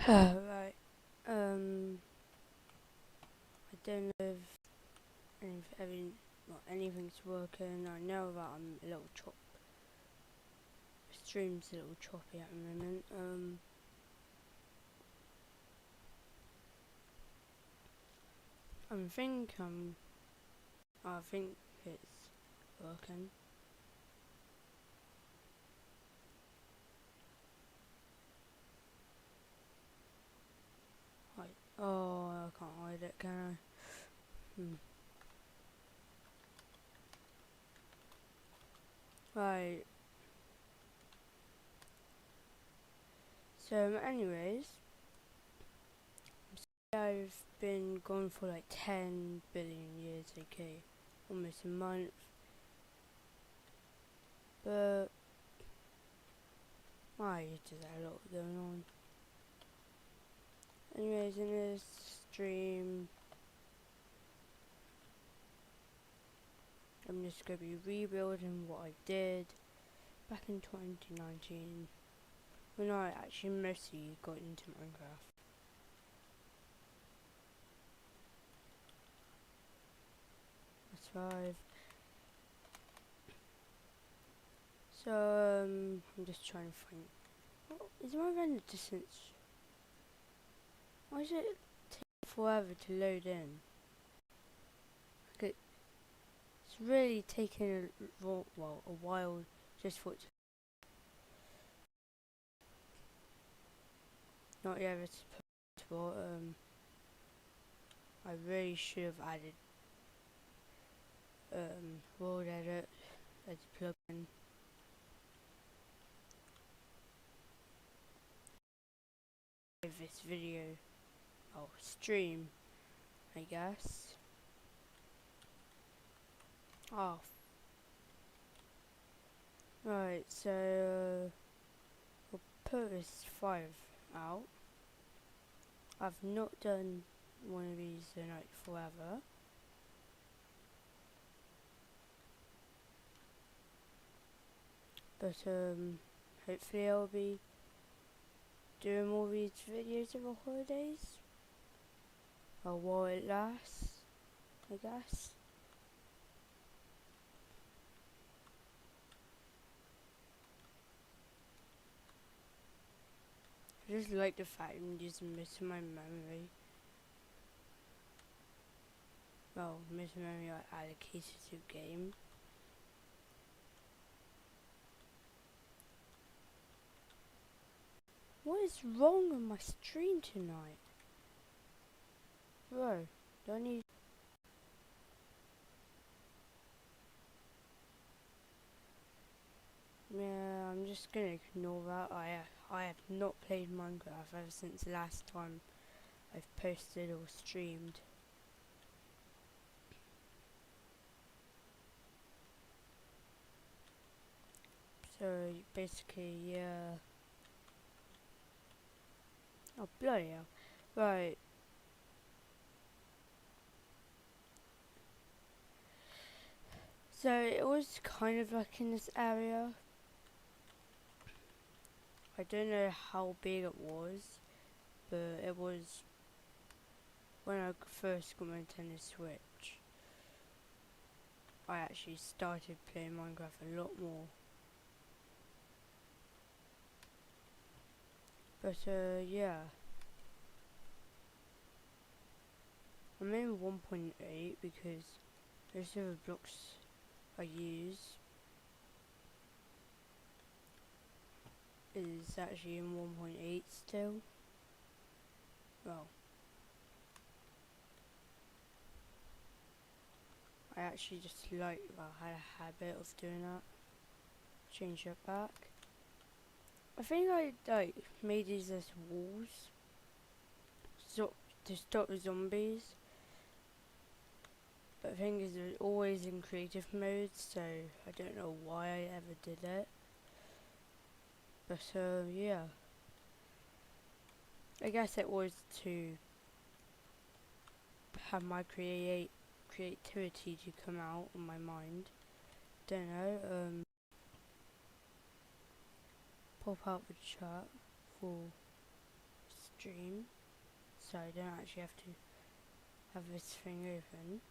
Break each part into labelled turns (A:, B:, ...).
A: Right. I don't know if anything's working. I know that I'm a little stream's a little choppy at the moment. I think it's working. Right. Oh, I can't hide it, can I? Right. So, anyways, I've been gone for like 10 billion years, okay, almost a month, but there's a lot going on. Anyways, in this stream, I'm just going to be rebuilding what I did back in 2019 when I actually mostly got into Minecraft. That's 5. So, I'm just trying to find... What is my render distance? Why is it taking forever to load in? Okay, it's really taking a while just for it to... Not yet, it's but I really should have added world edit as a plugin. This video, stream, I guess. Oh, right. So we'll put this 5 out. I've not done one of these in like forever. But hopefully I'll be doing more of these videos over holidays. Or while it lasts, I guess. I just like the fact I'm using most of my memory. Well, most memory I allocated to game. What is wrong with my stream tonight? Bro, do I need... Yeah, I'm just gonna ignore that. I have not played Minecraft ever since the last time I've posted or streamed. So basically, yeah. Oh bloody hell! Right. So it was kind of like in this area. I don't know how big it was, but it was when I first got my Nintendo Switch. I actually started playing Minecraft a lot more. But yeah. I'm in 1.8 because those are the blocks I use is actually in 1.8 still. Well, I actually just had a habit of doing that. Change it back. I think I made these as walls to stop the zombies. But the thing is, they're always in creative mode, so I don't know why I ever did it. But yeah. I guess it was to have my creativity to come out on my mind. Don't know. Pop out the chat for stream, so I don't actually have to have this thing open.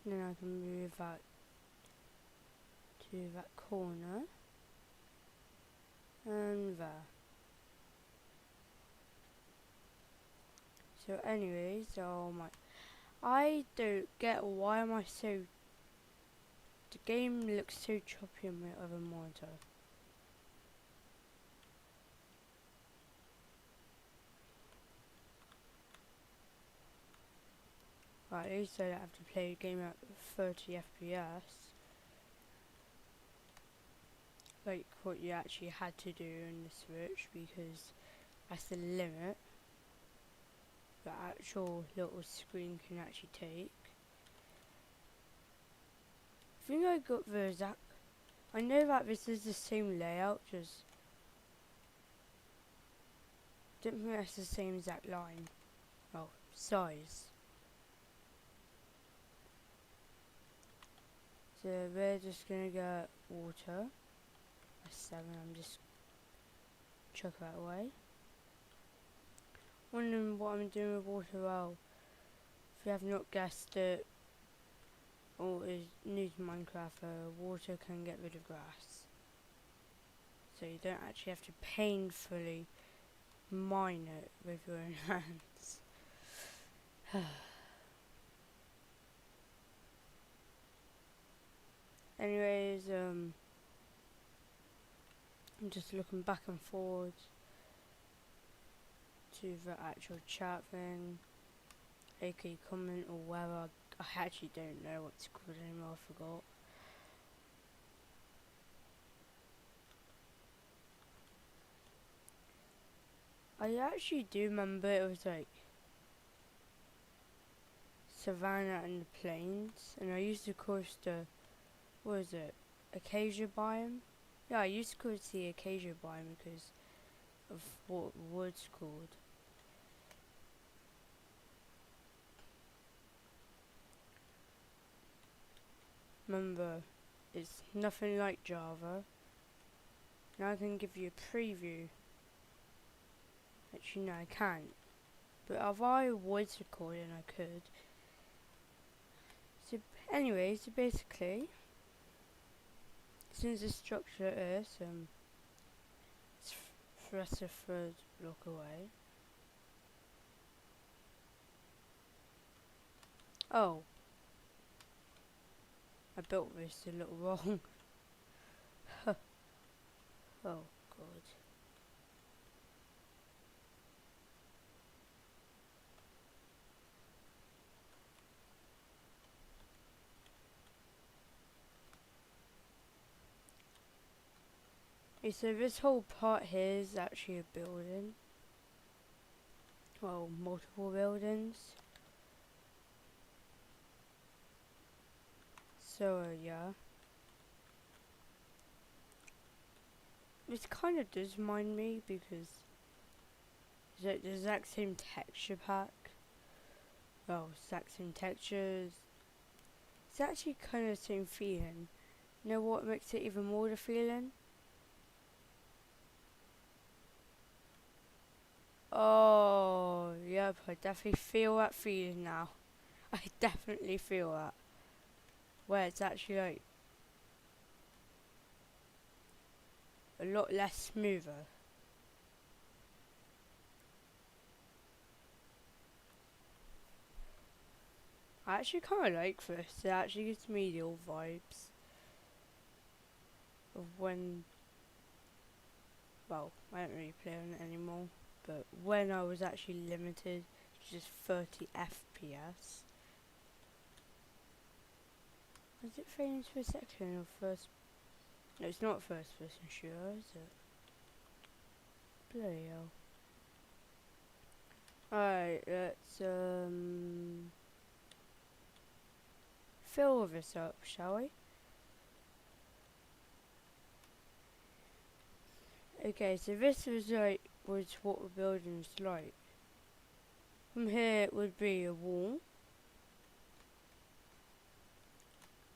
A: Then I can move that to that corner and there. So anyways, oh my, I don't get why am I so, the game looks so choppy on my other monitor. Right, at least I don't have to play a game at 30 FPS. Like what you actually had to do in the Switch, because that's the limit the actual little screen can actually take. I think I got the exact, I know that this is the same layout, just don't think that's the same exact line. Well, size. So we're just gonna get water. That's 7, I'm just chuck that away. Wondering what I'm doing with water. Well, if you have not guessed it, or is new to Minecraft, water can get rid of grass. So you don't actually have to painfully mine it with your own hands. Anyways, I'm just looking back and forward to the actual chat thing, aka comment or whatever. I actually don't know what it's called anymore, I forgot. I actually do remember it was like savannah and the plains, and I used to call it the, what is it, acacia biome? Yeah, I used to call it the acacia biome because of what the wood's called. Remember, it's nothing like Java. Now I can give you a preview. Actually, no, I can't. But if I was recording, I could. So, anyway, so basically, since the structure is, it's for us a third block away. Oh. I built this a little wrong. Oh, God. Okay, so this whole part here is actually a building. Well, multiple buildings. So, yeah. This kind of does remind me because it's like the exact same texture pack. Well, exact same textures. It's actually kind of the same feeling. You know what makes it even more the feeling? Oh, yep, I definitely feel that feeling now. I definitely feel that. Where it's actually like a lot less smoother. I actually kind of like this. It actually gives me the old vibes of when, well, I don't really play on it anymore, but when I was actually limited to just 30 FPS. Is it frames per second or first? No, it's not first person shooter, is it? Bloody hell. Alright, let's fill this up, shall we? Okay, so this was what the building's like. From here it would be a wall.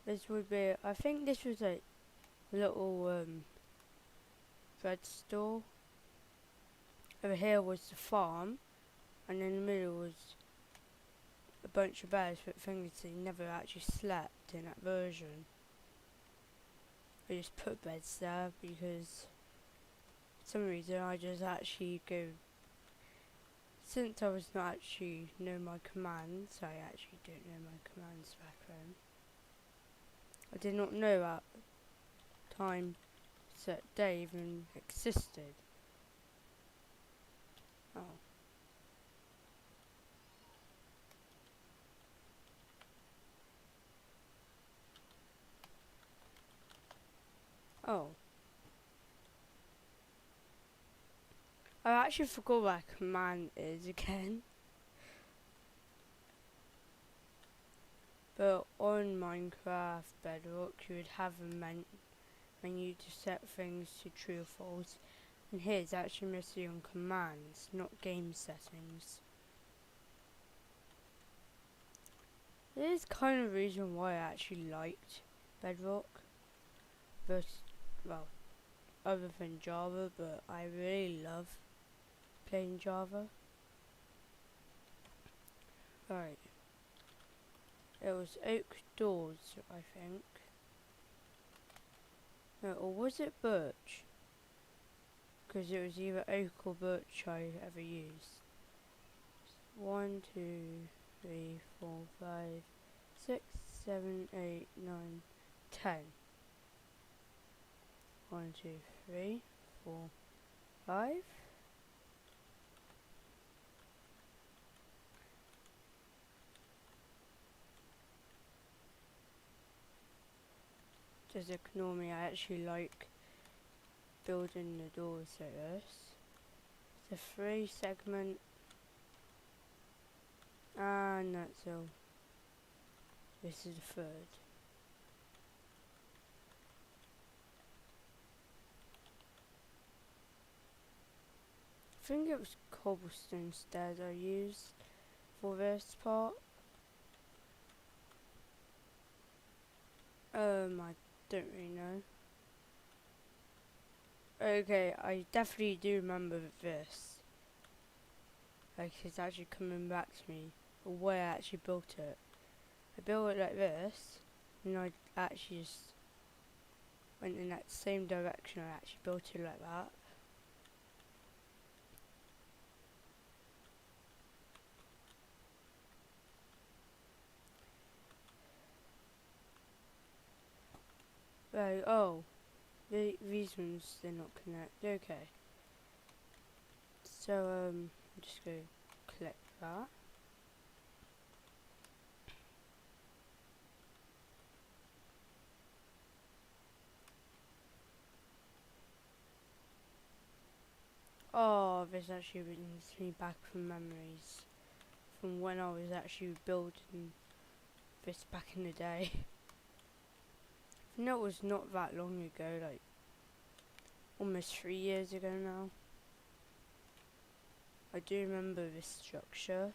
A: This would be, I think this was like little bread store. Over here was the farm, and in the middle was a bunch of beds, but the thing is they never actually slept in that version. I just put beds there because for some reason I just actually go, since I was not actually know my commands, I actually don't know my commands back then. I did not know at time that day even existed. Oh. Oh. I actually forgot what a command is again. But on Minecraft Bedrock you would have a menu to set things to true or false. And here it's actually mostly on commands, not game settings. This is kind of the reason why I actually liked Bedrock. But, well, other than Java, but I really love playing Java. Right. It was oak doors, I think. No, or was it birch? Because it was either oak or birch I ever used. 1, 2, 3, 4, 5, 6, 7, 8, 9, 10. 1, 2, 3, 4, 5. Just ignore me, I actually like building the doors like this. It's a 3 segment, and that's all. This is the 3rd. I think it was cobblestone stairs I used for this part. I don't really know. Okay, I definitely do remember this. Like, it's actually coming back to me, the way I actually built it. I built it like this, and I actually just went in that same direction. I actually built it like that. Right, oh, these ones, they're not connected. Okay. So, I'm just going to click that. Oh, this actually brings me back from memories from when I was actually building this back in the day. I know it was not that long ago, like almost 3 years ago now. I do remember this structure.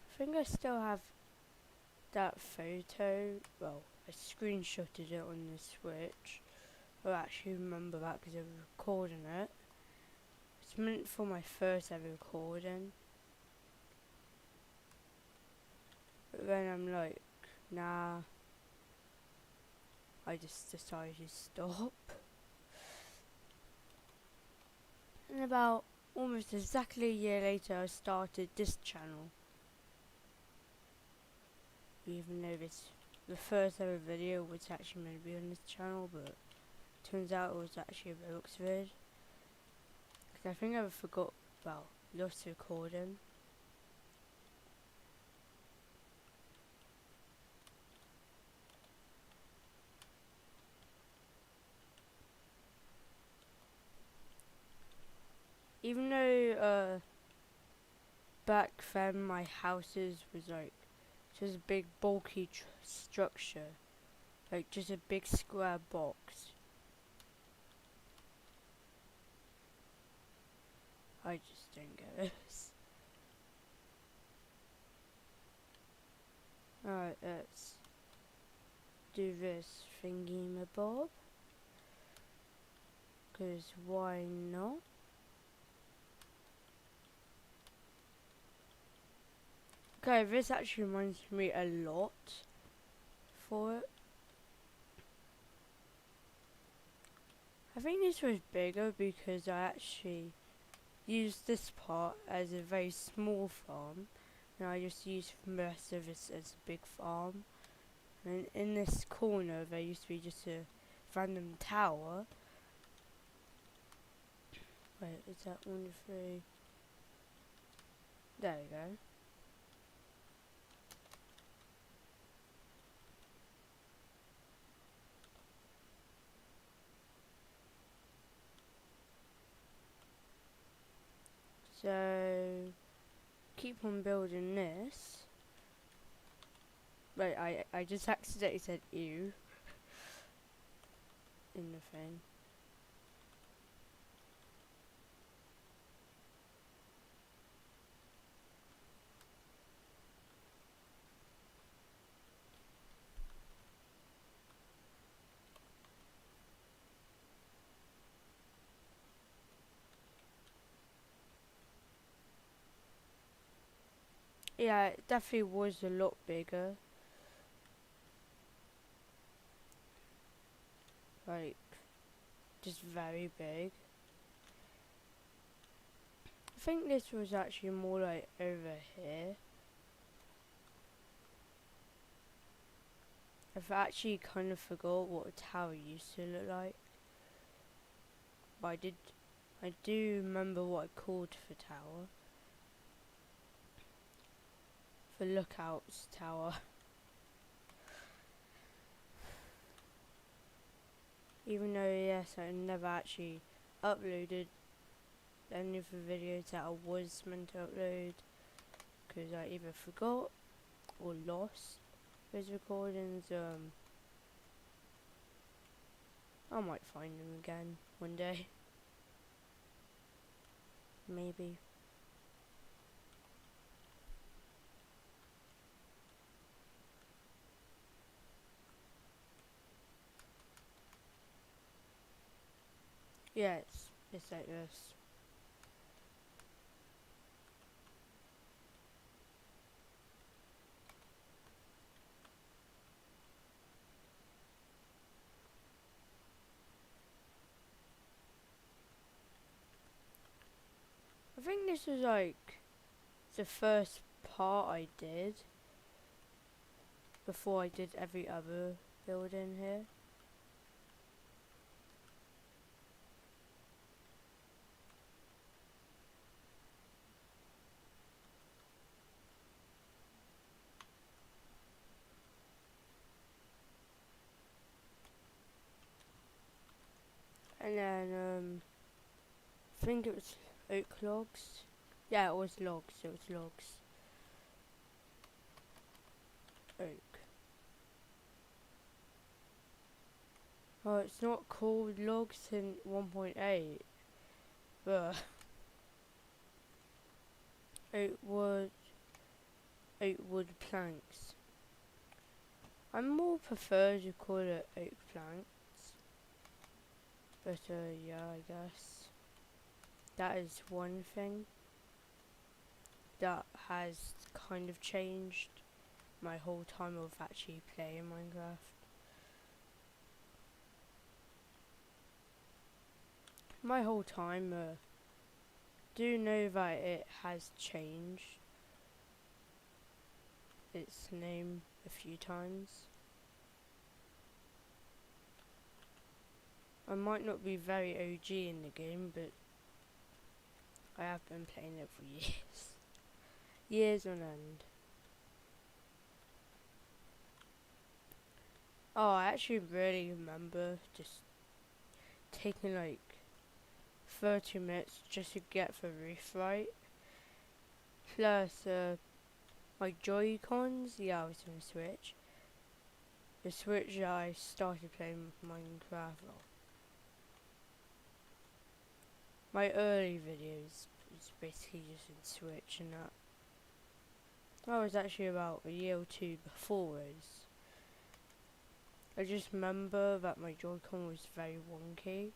A: I think I still have that photo. Well, I screenshotted it on the Switch. I actually remember that because I was recording it. It's meant for my first ever recording. But then I'm like, nah. I just decided to stop. And about almost exactly a year later I started this channel. Even though the first ever video was actually meant to be on this channel, but turns out it was actually a Roblox vid. Because I think I forgot about lost recording. Even though back then my houses was like just a big bulky structure, like just a big square box. I just don't get this. Alright, let's do this thingy-mabob. Because why not? Okay, this actually reminds me a lot for it. I think this was bigger because I actually used this part as a very small farm, and I just used the rest of this as a big farm. And in this corner there used to be just a random tower. Wait, is that 1, 3? There we go. So keep on building this. Wait, I just accidentally said ew in the thing. Yeah, it definitely was a lot bigger. Like, just very big. I think this was actually more like over here. I've actually kind of forgot what a tower used to look like. But I do remember what I called the tower. The lookouts tower. Even though, yes, I never actually uploaded any of the videos that I was meant to upload. Because I either forgot or lost those recordings. I might find them again one day. Maybe. Yeah, it's like this. I think this was like the first part I did before I did every other building here. And then I think it was oak logs. Yeah, it was logs. It was logs. Oak. Oh, it's not called logs in 1.8, but oak wood planks. I more prefer to call it oak planks, but yeah, I guess that is one thing that has kind of changed my whole time of actually playing Minecraft. My whole time, do know that it has changed its name a few times. I might not be very OG in the game, but I have been playing it for years. Years on end. Oh, I actually really remember just taking like 30 minutes just to get the roof right. Plus, my Joy-Cons, yeah, I was on the Switch. The Switch I started playing Minecraft on. My early videos was basically just in Switch and that. I was actually about a year or two before us. I just remember that my Joy-Con was very wonky,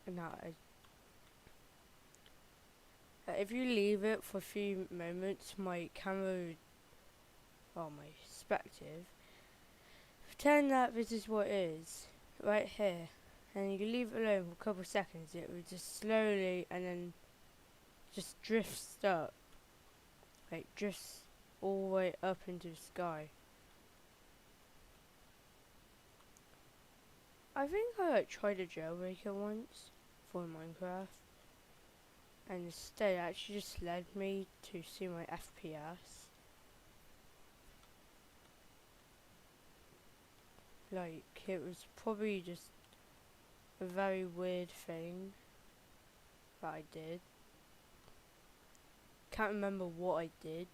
A: and that if you leave it for a few moments, my camera, well, my perspective, pretend that this is what it is, right here, and you leave it alone for a couple of seconds, it would just slowly and then just drifts up, like drifts all the way up into the sky. I think I tried to jailbreak it once for Minecraft, and instead it actually just led me to see my FPS. Like, it was probably just a very weird thing that I did. Can't remember what I did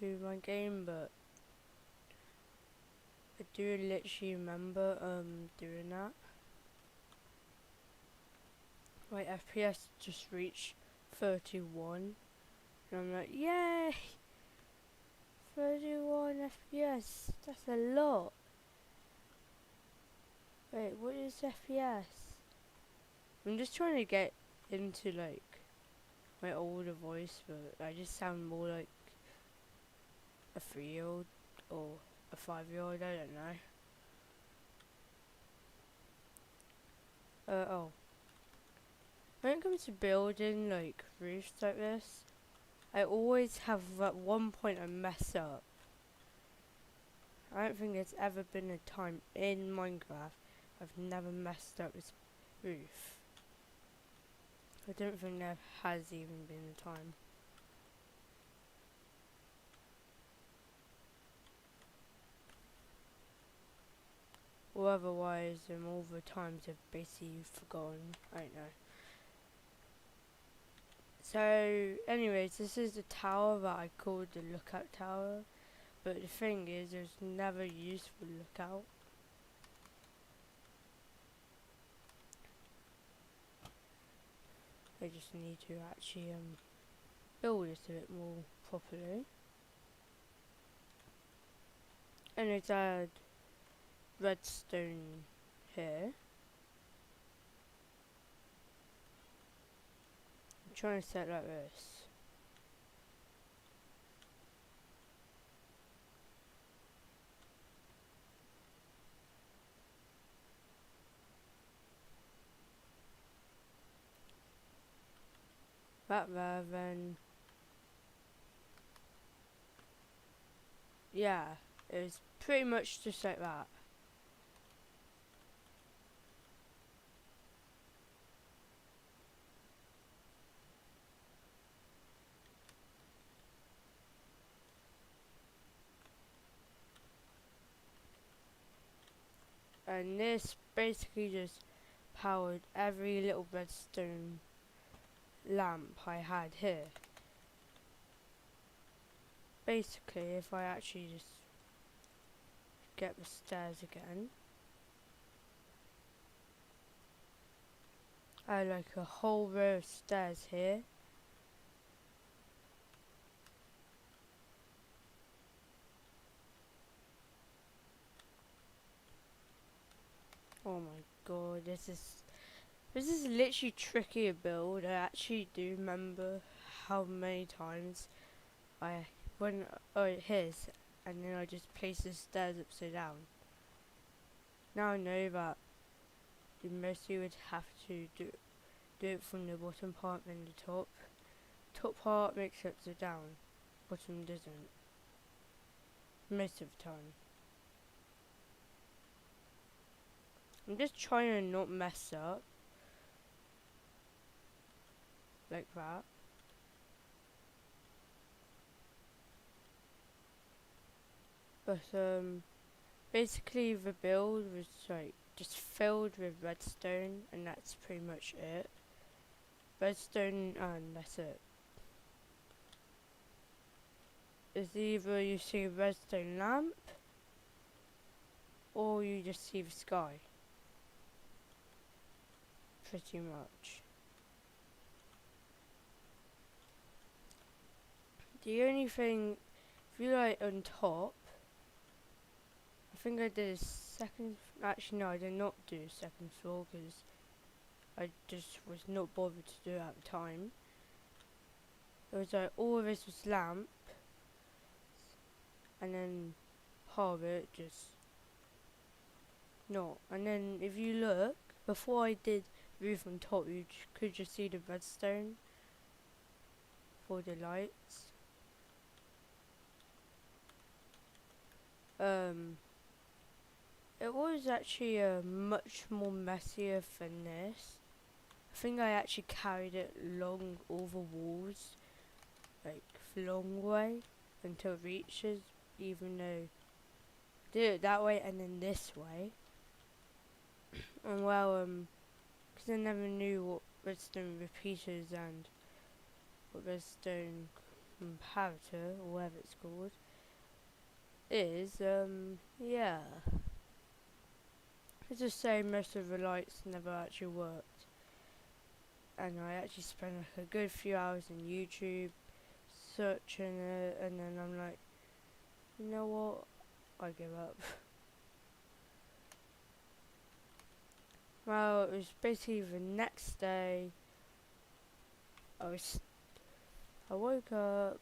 A: to my game, but I do literally remember doing that. My FPS just reached 31, and I'm like, yay! 31 FPS, that's a lot. Wait, what is FPS? I'm just trying to get into like my older voice, but I just sound more like a 3-year-old or a 5-year-old, I don't know. Oh. When it comes to building like roofs like this, I always have at one point I mess up. I don't think there's ever been a time in Minecraft I've never messed up this roof. I don't think there has even been a time. Or otherwise, all the times I've basically forgotten. I don't know. So, anyways, this is the tower that I called the lookout tower. But the thing is, there's never used for lookout. I just need to actually build it a bit more properly. And it's add redstone here. I'm trying to set it like this. That there, then yeah, it's pretty much just like that. And this basically just powered every little redstone lamp I had here. Basically, if I actually just get the stairs again, I had like a whole row of stairs here. Oh my god, this is literally tricky to build. I actually do remember how many times I went, oh here's, and then I just placed the stairs upside down. Now I know that you mostly would have to do it from the bottom part and the top. Top part makes it upside down, bottom doesn't. Most of the time. I'm just trying to not mess up. Like that. But basically the build was like just filled with redstone, and that's pretty much it. Redstone, and that's it. It's either you see a redstone lamp, or you just see the sky. Pretty much. The only thing, if you like on top, I think I did a second. Actually, no, I did not do a second floor because I just was not bothered to do it at the time. It was like all of this was lamp, and then part of it just not. And then if you look, before I did roof on top, you could just see the redstone for the lights. It was actually much more messier than this. I think I actually carried it along all the walls, like the long way until it reaches, even though I did it that way and then this way. And well, because I never knew what redstone repeaters and what redstone comparator, or whatever it's called, is, yeah. Let's just say most of the lights never actually worked. And I actually spent like a good few hours on YouTube searching it, and then I'm like, you know what, I give up. Well, it was basically the next day. I woke up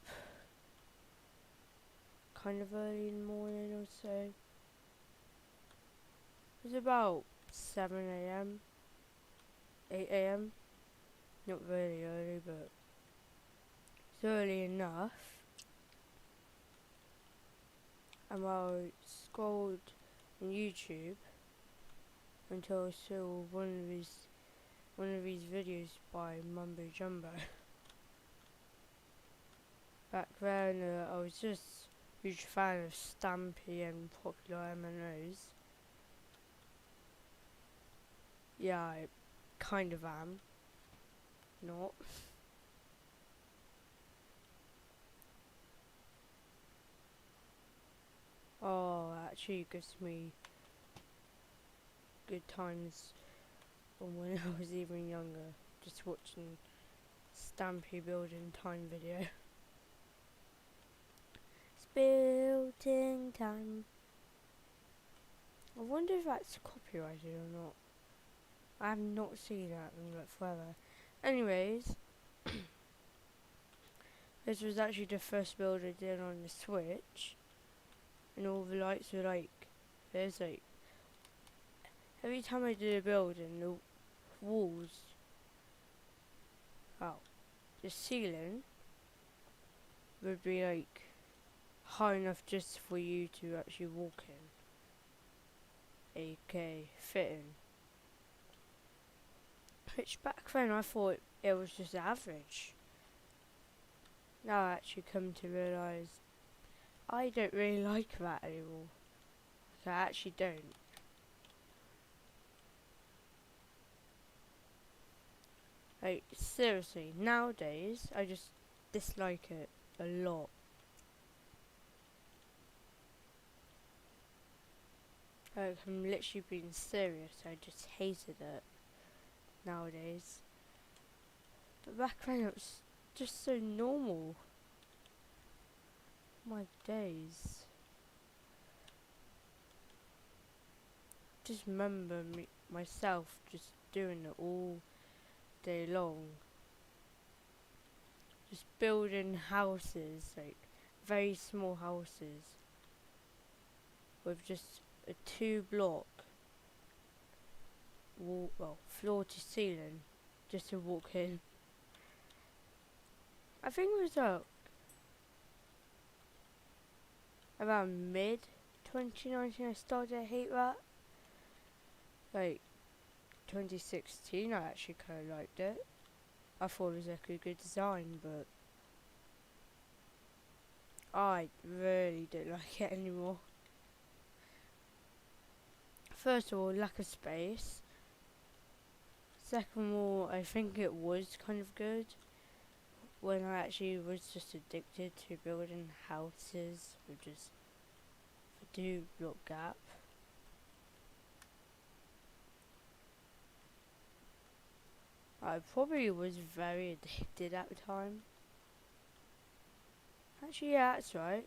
A: kind of early in the morning or so. It was about 7 a.m, 8 a.m. Not really early, but it's early enough. And while I scrolled on YouTube until I saw one of these videos by Mumbo Jumbo. Back then, I was just a huge fan of Stampy and popular M&Os. Yeah, I kind of am. Not. Oh, actually gives me good times from when I was even younger, just watching Stampy building time video. It's building time. I wonder if that's copyrighted or not. I have not seen that in like forever. Anyways, this was actually the first build I did on the Switch, and all the lights were like, there's like, every time I did a build and the walls, the ceiling would be like high enough just for you to actually walk in, aka fit in. Which back then I thought it was just average. Now I actually come to realise I don't really like that anymore. I actually don't. Like, seriously, nowadays, I just dislike it a lot. Like, I'm literally being serious, I just hated it nowadays. But back then it was just so normal. My days. Just remember myself just doing it all day long. Just building houses, like very small houses, with just a 2-block wall, well, floor to ceiling, just to walk in. I think it was around mid 2019 I started to hate that. Like 2016 I actually kind of liked it. I thought it was like a good design, but I really don't like it anymore. First of all, lack of space. Second of all, I think it was kind of good when I actually was just addicted to building houses with just a 2-block gap. I probably was very addicted at the time. Actually, yeah, that's right.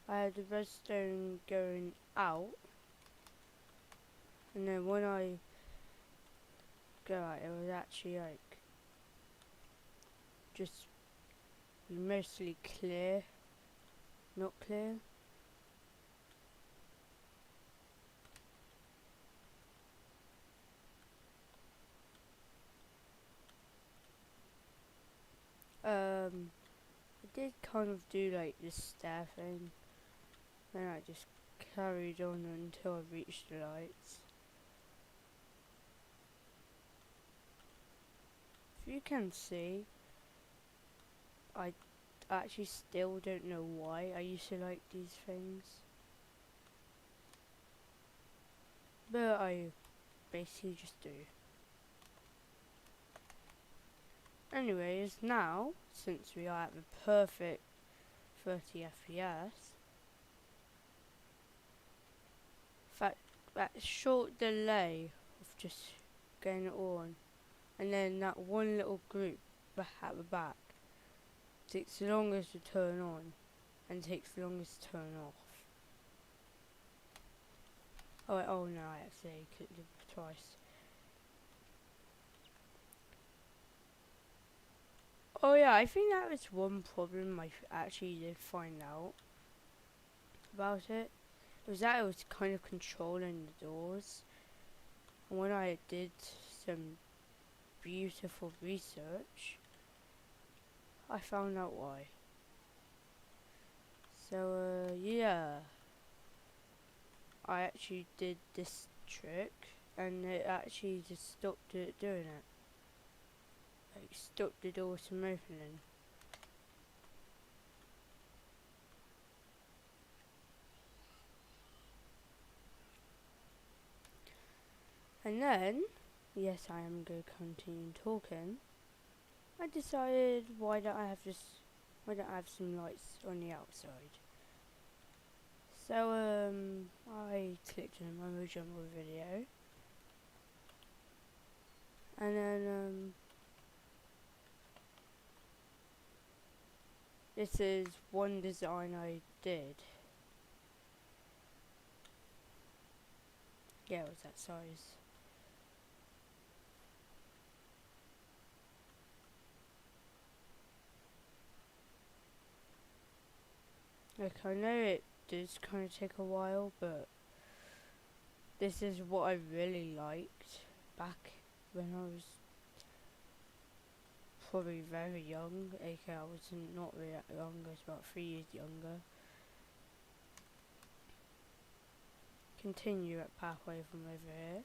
A: I had the redstone going out, and then when I go out, it was actually like just mostly clear, not clear. I did kind of do like this stair thing, then I just carried on until I reached the lights. If you can see, I actually still don't know why I used to like these things, but I basically just do. Anyways, now, since we are at the perfect 30 FPS, that short delay of just getting it on, and then that one little group at the back takes the longest to turn on, and takes the longest to turn off. Oh no, I actually clicked it twice. Oh yeah, I think that was one problem I actually did find out about it. It was that it was kind of controlling the doors. And when I did some beautiful research, I found out why. So yeah, I actually did this trick, and it actually just stopped it doing it. Like stopped the doors from opening. And then, yes, I am going to continue talking. I decided, why don't I have some lights on the outside? So I clicked on my Mumbo Jumbo video, and then this is one design I did. Yeah, it was that size. Like, I know it does kind of take a while, but this is what I really liked back when I was probably very young. aka I was not really that young, I was about 3 years younger. Continue at pathway from over here.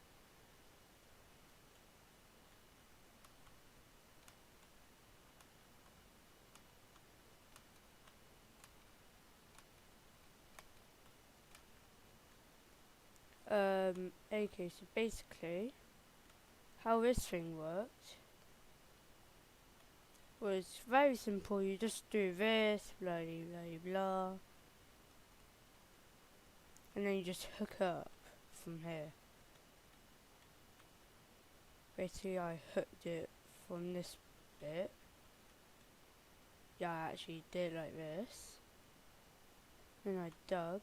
A: Okay, so basically, how this thing worked was very simple. You just do this, blah blah blah, and then you just hook up from here. Basically, I hooked it from this bit. Yeah, I actually did like this. Then I dug.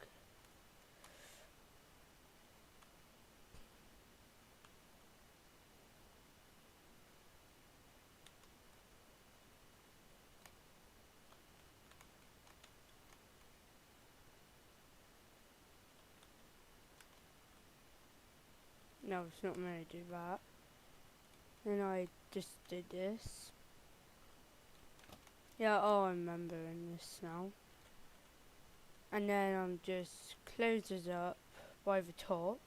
A: No, it's not meant to do that. Then I just did this. Yeah, oh, I'm remembering this now. And then just close this up by the top.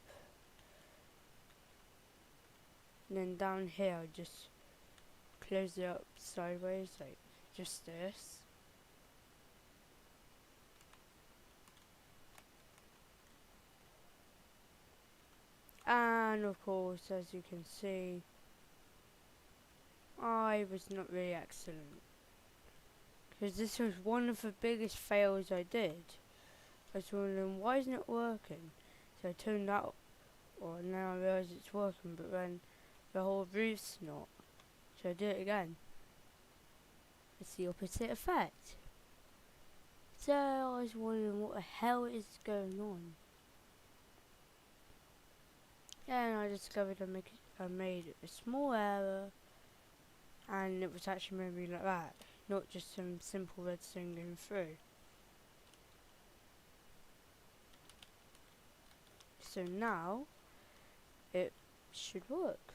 A: And then down here, I just close it up sideways, like just this. And of course, as you can see, I was not really excellent. Because this was one of the biggest fails I did. I was wondering, why isn't it working? So I turned that on, and now I realised it's working, but then the whole roof's not. So I did it again. It's the opposite effect. So I was wondering what the hell is going on. Then I discovered I made a small error, and it was actually maybe like that, not just some simple redstone going through. So now it should work.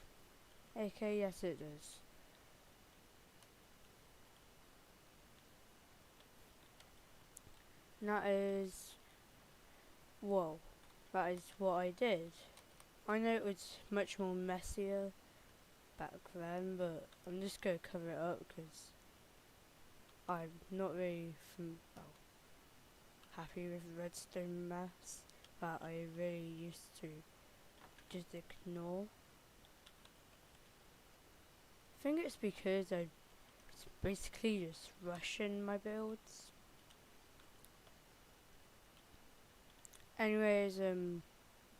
A: Okay, yes it does. And that is, whoa, that is what I did. I know it was much more messier back then, but I'm just going to cover it up because I'm not really happy with redstone mess that I really used to just ignore. I think it's because I was basically just rushing my builds. Anyways,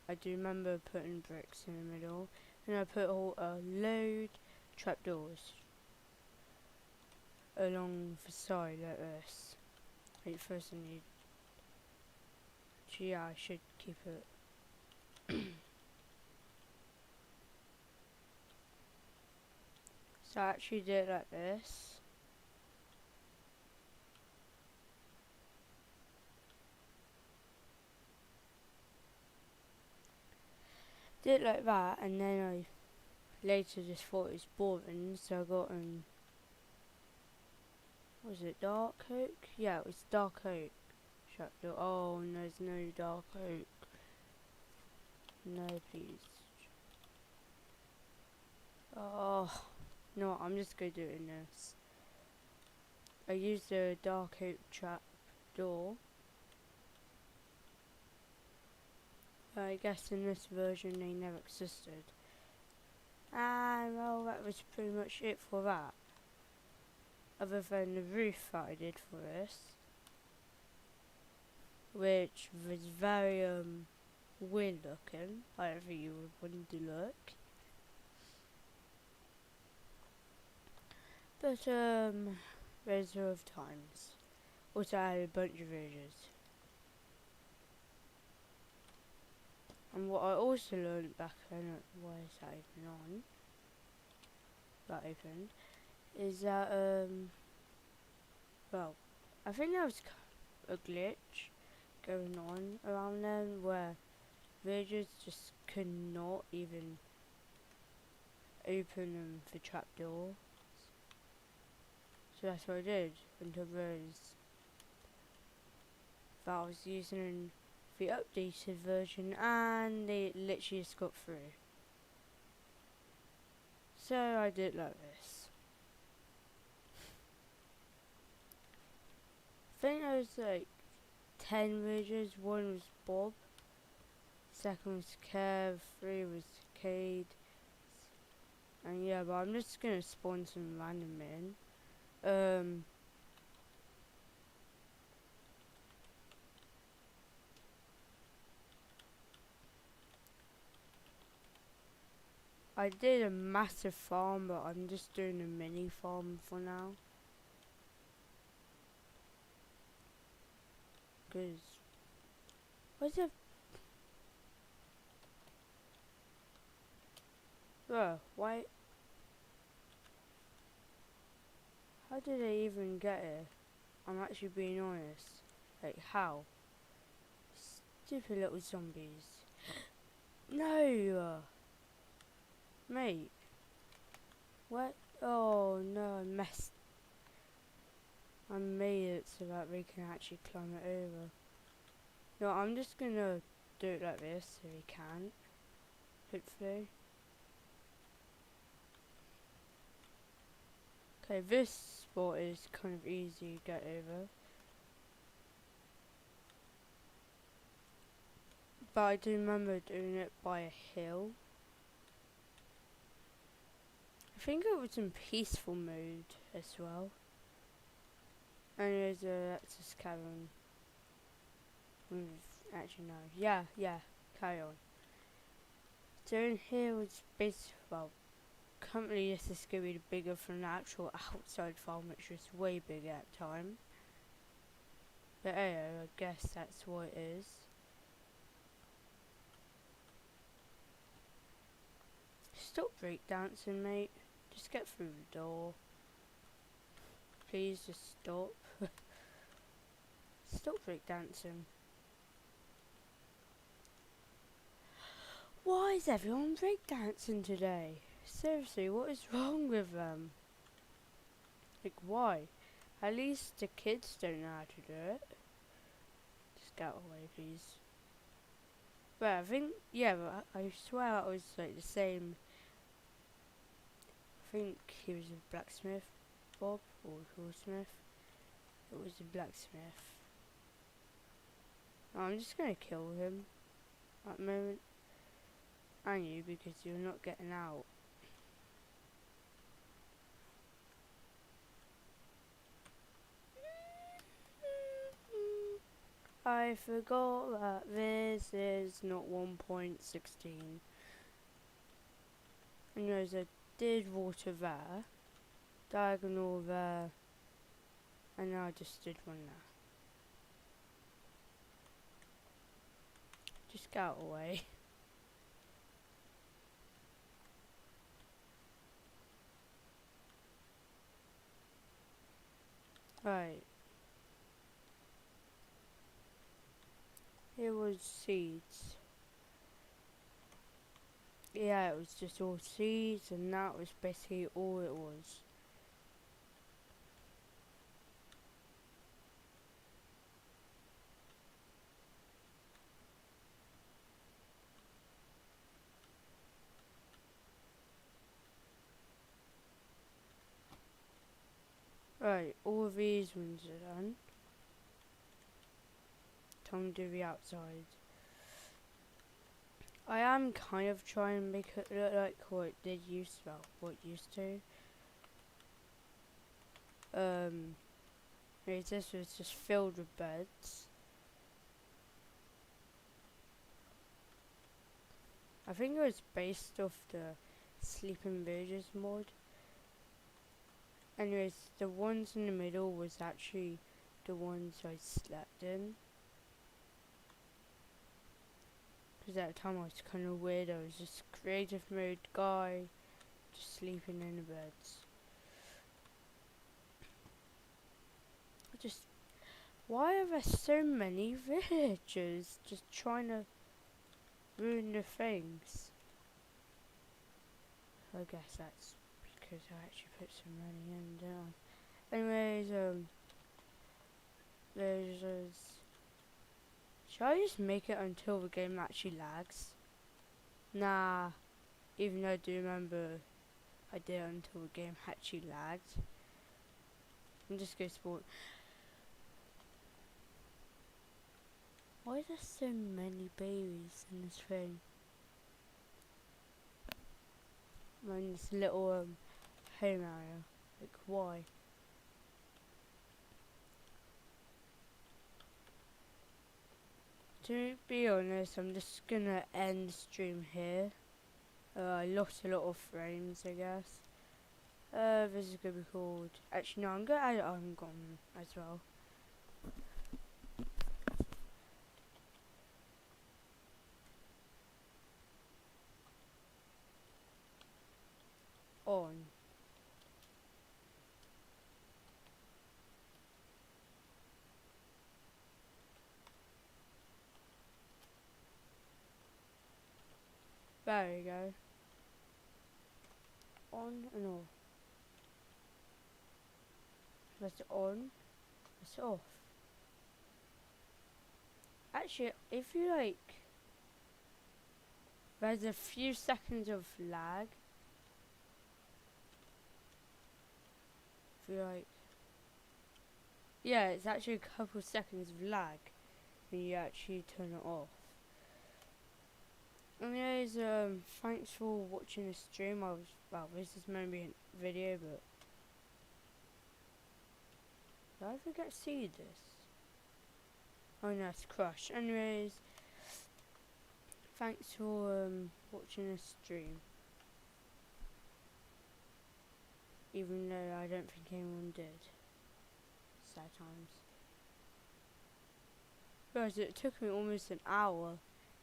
A: I do remember putting bricks in the middle, and I put a load trapdoors along the side like this. Wait, first I need. Yeah, I should keep it. So I actually did it like this. Did it like that, and then I later just thought it was boring, so I got was it dark oak? Yeah, it was dark oak. Trapdoor. Oh, no, there's no dark oak. No, please. Oh, no, I'm just gonna do it in this. I used a dark oak trap door. I guess in this version they never existed. And well, that was pretty much it for that. Other than the roof that I did for this, which was very weird looking, however you would want to look. But those are of times. Also I had a bunch of villages. And what I also learned back then, why is that even on? That opened. Is that well, I think there was a glitch going on around then where villagers just could not even open the trapdoor. So that's what I did until I realised that I was using the updated version and they literally just got through. So I did like this. I think there was like 10 villagers. One was Bob, second was Kev, 3 was Cade, and yeah, but I'm just gonna spawn some random in. I did a massive farm, but I'm just doing a mini farm for now. Cause what's it? Bro, why? How did I even get here? I'm actually being honest. Like how? Stupid little zombies. No, mate. What? Oh no, I made it so that we can actually climb it over. No, I'm just gonna do it like this so we can. Hopefully. Okay, this spot is kind of easy to get over. But I do remember doing it by a hill. I think it was in peaceful mode as well. Anyways, let's just carry on. Actually no, yeah, carry on. So in here was basically, well, currently this is going to be bigger from the actual outside farm, which was way bigger at the time. But hey, I guess that's what it is. Stop breakdancing, mate. Just get through the door. Please just stop. Stop breakdancing. Why is everyone breakdancing today? Seriously, what is wrong with them? Like, why? At least the kids don't know how to do it. Just get away, please. But I think, yeah, but I swear it was like the same. I think he was a blacksmith, Bob, or toolsmith. It was a blacksmith. Oh, I'm just gonna kill him at the moment. And you, because you're not getting out. I forgot that this is not 1.16. Anyways, I did water there, diagonal there, and now I just did one there. Just get out of the way. Right. Here was seeds. Yeah, it was just all seeds, and that was basically all it was. Right, all of these ones are done. Time to do the outside. I am kind of trying to make it look like what it did used to, well, what it used to. This was just filled with beds. I think it was based off the Sleeping Villagers mod. Anyways, the ones in the middle was actually the ones I slept in. Because at the time I was kind of weird. I was just creative mode guy, just sleeping in the beds. Why are there so many villagers just trying to ruin the things? I guess that's because I actually put some money in, didn't I? Anyways, should I just make it until the game actually lags? Nah, even though I do remember I did it until the game actually lagged. I'm just gonna spawn. Why is there so many babies in this thing? In this little home area. Like, why? To be honest, I'm just gonna end the stream here. I lost a lot of frames, I guess. This is gonna be called. Actually, no, I'm gonna add it on as well. On. There we go. On and off. That's on. That's off. Actually, if you like, there's a few seconds of lag. If you like, yeah, it's actually a couple seconds of lag when you actually turn it off. Anyways, thanks for watching the stream. Well, this is meant to be a video, but did I forget to see this? Oh no, it's crushed. Anyways, thanks for watching this stream. Even though I don't think anyone did. Sad times. Guys, it took me almost an hour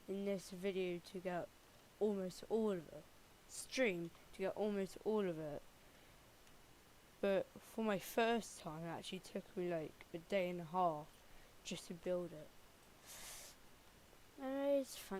A: in this video to get almost all of it. Stream to get almost all of it. But for my first time, it actually took me like a day and a half just to build it. Anyways, thank